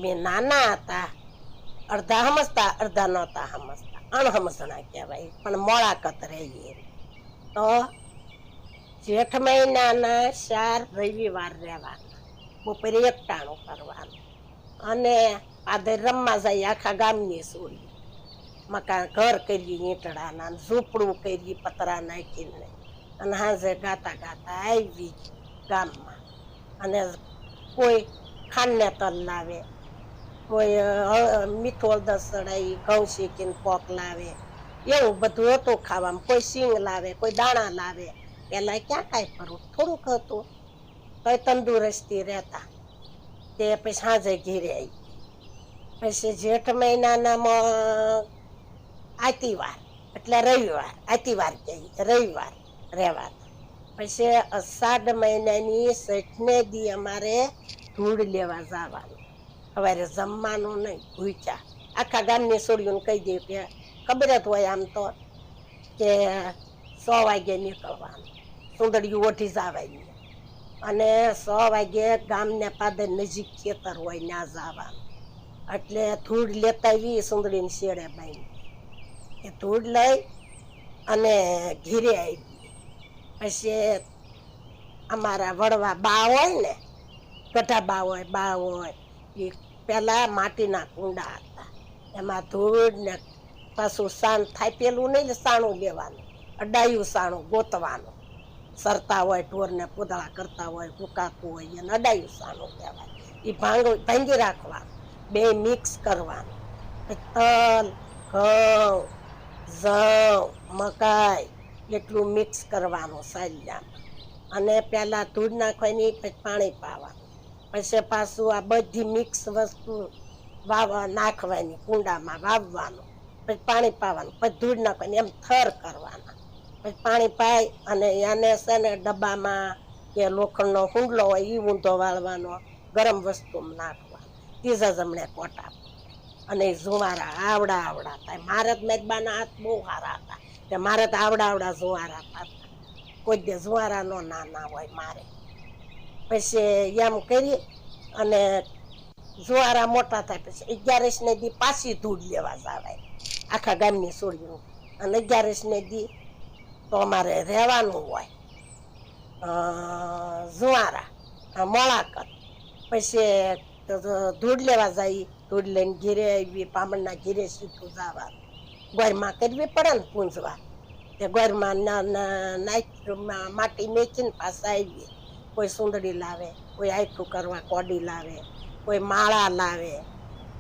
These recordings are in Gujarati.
અમે નાના હતા, અડધા સમજતા અડધા નહોતા સમજતા, અણસમજણા કહેવાય, પણ મોળાકત રહીએ. તો જેઠ મહિનાના 4 રવિવાર રહેવાના, બપોરે 1 ટાણું કરવાનું, અને પાદર રમવા જાય આખા ગામની સોળી, મકાન ઘર કરીએ ઈંટડાના, ઝૂંપડું કરીએ પતરા નાખીને, અને હાજે ગાતા ગાતા આવી ગામમાં. અને કોઈ ખાંડને તલ લાવે, કોઈ મીઠું હળદર સડાઈ, ઘઉં શેકીને પોક લાવે, એવું બધું હતું ખાવામાં. કોઈ સિંગ લાવે, કોઈ દાણા લાવે. પેલા ક્યાં કાંઈ ફરક થોડુંક હતું, તોય તંદુરસ્તી રહેતા. તે પછી સાંજે ઘેરે આવી. પછી જેઠ મહિનાના આતીવાર એટલે રવિવાર, આતીવાર કહે રવિવાર રહેવાના. પછી અષાઢ મહિનાની 6ને દી અમારે ધૂળ લેવા જવાનું. સવારે જમવાનું નહીં, ભૂખ્યા. આખા ગામની છોડીઓને કહી દે કે ખબર જ હોય આમ તો, કે 6 વાગે નીકળવાનું, સુંદડીયું ઓઢી જવાની, અને 6 વાગે ગામને પાદર નજીક ખેતર હોય ત્યાં જવાનું. એટલે ધૂળ લેતા આવી સુંદડીને શેડે બાંધી, એ ધૂળ લઈ અને ઘીરે આવી. પછી અમારા વડવા બા હોય ને, ગઢા બા હોય, એ પેલા માટીના કુંડા હતા, એમાં ધૂળ ને પાછું સાણ થાપેલું નહીં, સાણું લેવાનું, અડાયું સાણું ગોતવાનું. સરતા હોય, ઢોરને પૂદળા કરતા હોય, ફૂકાતું હોય, એને અડાયું સાણું કહેવાય. એ ભાંગી રાખવાનું, 2 મિક્સ કરવાનું. તલ, ઘઉં, જવ, મકાઈ એટલું મિક્સ કરવાનું સાલિયામાં. અને પેલા ધૂળ નાખવાની, પછી પાણી પાવાનું, પછી પાછું આ બધી મિક્સ વસ્તુ નાખવાની, કુંડામાં વાવવાનું, પછી પાણી પાવાનું, પછી ધૂળ નાખવાની, એમ થર કરવાના. પછી પાણી પાઈ અને એને છે ને ડબ્બામાં કે લોખંડનો હુંડલો હોય એ ઊંધો વાળવાનો, ગરમ વસ્તુમાં નાખવાનો, ત્રીજા જમણે કોટા. અને જુવારા આવડા થાય. મારે મેદબાના હાથ બહુ સારા હતા, કે મારે તો આવડા જુવારા થતા, કોઈ દે જુવારા નો નાના હોય મારે. પછી એમ કરી અને જુવારા મોટા થાય પછી 11ને દી પાછી ધૂળ લેવા જવાય આખા ગામની સોળીઓ. અને 11ને દી તો અમારે રહેવાનું હોય જુવારા મોળાકત. પછી ધૂળ લેવા જાય, ધૂળ લઈને ઘીરે આવી, પામણના ઘીરે સીધું જવાનું. ગોરમાં કરવી પડે ને પૂંજવા, તે ગોરમાં માટી મેકીને પાછા આવીએ. કોઈ સુંદડી લાવે, કોઈ આયઠું કરવા કોડી લાવે, કોઈ માળા લાવે,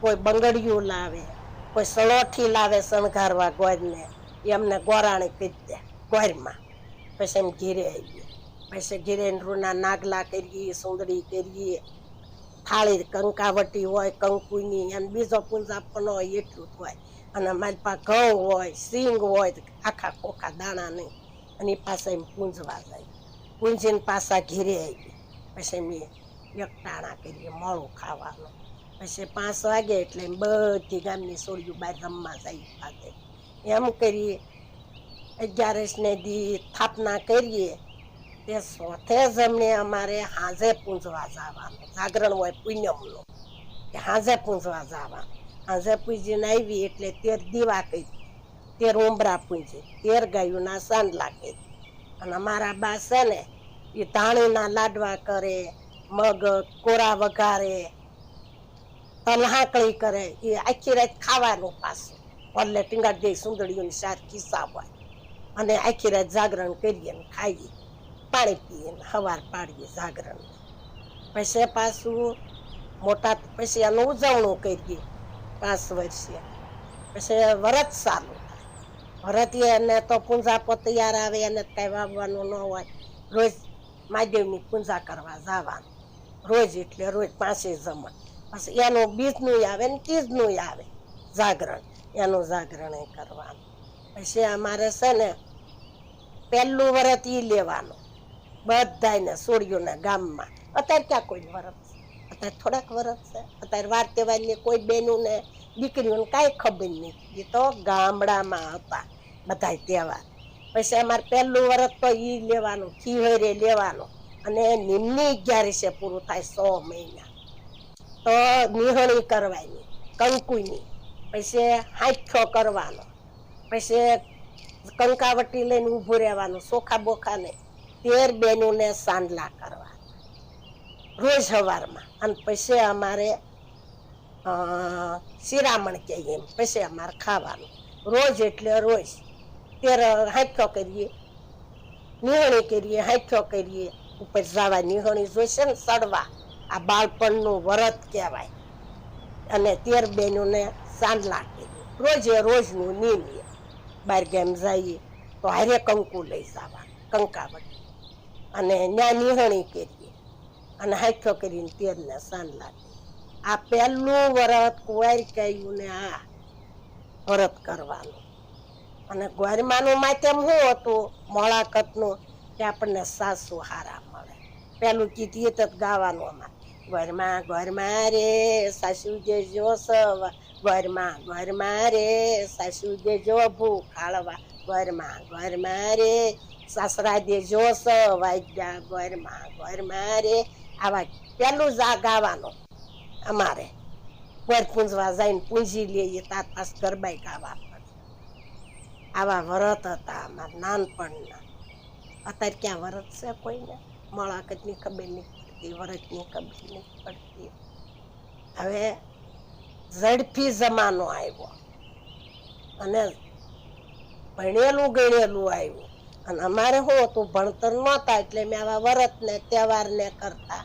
કોઈ બંગડિયું લાવે, કોઈ સળોઠી લાવે શણગારવા ગોરને, એમને ગોરાણી કરી દે ગોરમાં. પછી એમ ઘીરે આવીએ. પછી ઘીરે રૂના નાગલા કરીએ, સુંદડી કરીએ, થાળી કંકાવટી હોય કંકુની, અને બીજો પૂંજાપનો હોય એટલું જ હોય. અને મારી પાસે ઘઉં હોય, સિંગ હોય, આખા ખોખા દાણા નહીં, અને એ પાસે એમ પૂંજવા જાય. પૂંજીને પાછા ઘીરે આવી. પછી મેં 1 ટાણા કરીએ મોડું ખાવાનું. પછી 5 વાગે એટલે બધી ગામની સોળીઓ બહાર રમવા જાય પાસે. એમ કરીએ. 11ને દી સ્થાપના કરીએ, તે 4થે જમણે અમારે હાજે પૂંજવા જવાનું, જાગરણ હોય પૂનમનું, કે હાજે પૂંજવા જવાનું. હાજે પૂજીને આવી એટલે 13 દીવા કરી, 13 ઉંબરા પૂંજી, 13 ગાયોના સાંડલા કરી. અને અમારા બા છે ને એ ધાણીના લાડવા કરે, મગ કોરા વઘારે, તલહાકળી કરે, એ આખી રાત ખાવાનું પાછું. પલ્લે ટીંગાડી દે, સુંદડીઓની 4 ખિસ્સા હોય, અને આખી રાત જાગરણ કરીએ ને ખાઈએ, પાણી પીએ ને સવાર પાડીએ જાગરણ. પછી પાછું મોટા પછી એનું ઉજવણું કરીએ 5 વર્ષે. પછી વરત ચાલુ થાય. વરત એને તો પૂંજાપો તૈયાર આવે, એને કઈ વાવવાનું ન હોય. રોજ મહાદેવની પૂજા કરવા જવાનું, રોજ એટલે રોજ 5 જમણ. પછી એનું બીજનું આવે ને ત્રીજનું આવે જાગરણ, એનું જાગરણ કરવાનું. પછી અમારે છે ને પહેલું વરત ઈ લેવાનું બધાને સોળીઓના ગામમાં. અત્યારે ક્યાં કોઈ વરત છે? અત્યારે થોડાક વરત છે. અત્યારે વાર તહેવારની કોઈ બેનું ને દીકરીઓને કાંઈ ખબર નહીં. એ તો ગામડામાં હતા બધા તહેવાર. પછી અમારે પહેલું વરત તો ઈ લેવાનું, ખીહરે લેવાનું, અને નિમની 11 પૂરું થાય 100 મહિના. તો નિહણી કરવાની કંકુની, પછી હાથો કરવાનો, પછી કંકાવટી લઈને ઊભું રહેવાનું, ચોખા બોખા ને 13 બહેનોને સાંડલા કરવા રોજ સવારમાં. અને પછી અમારે શિરામણ કહીએ એમ, પછી અમારે ખાવાનું રોજ એટલે રોજ. 13 હાથો કરીએ, નિહણી કરીએ, હાથો કરીએ, ઉપર જવા નિહણી જોઈશે ને સડવા. આ બાળપણનું વ્રત કહેવાય. અને 13 બહેનોને સાંડલા કરીએ, રોજે રોજનું નિયમ. બહાર ગામ જઈએ તો હારે કંકુ લઈ જવા, કંકાવટી, અને ન્યા નિહણી કરીએ અને હાથો કરીને 13 ને સાંડલા કરીએ. આ પહેલું વ્રત કુંવારી કહ્યું ને આ વ્રત કરવાનું. અને ગોરમાનું માધ્યમ શું હતું મોળાકતનું, કે આપણને સાસુ હારા મળે. પેલું કીધીએ તો ગાવાનું અમારે, ઘરમાં ઘરમાં રે સાસુ દેજો સવા, ઘરમાં ઘરમાં રે સાસુ દેજો ભૂખાળવા, ઘરમાં ઘરમાં રે સાસરા દેજો સવાગ્યા, ઘરમાં ઘરમાં રે. આવા પેલું જ આ ગાવાનું અમારે. ઘર પૂંજવા જઈને પૂંજી લઈએ તાર પાસ ગરબાઈ ગાવા પડે. આવા વ્રત હતા અમારા નાનપણના. અત્યારે ક્યાં વ્રત છે કોઈને? મોળાકતની ખબર નહીં પડતી, વ્રતની ખબર નહીં પડતી. હવે ઝડપી જમાનો આવ્યો અને ભણેલું ગણેલું આવ્યું. અને અમારે શું હતું, ભણતર નહોતા એટલે મેં આવા વ્રત ને તહેવાર ને કરતા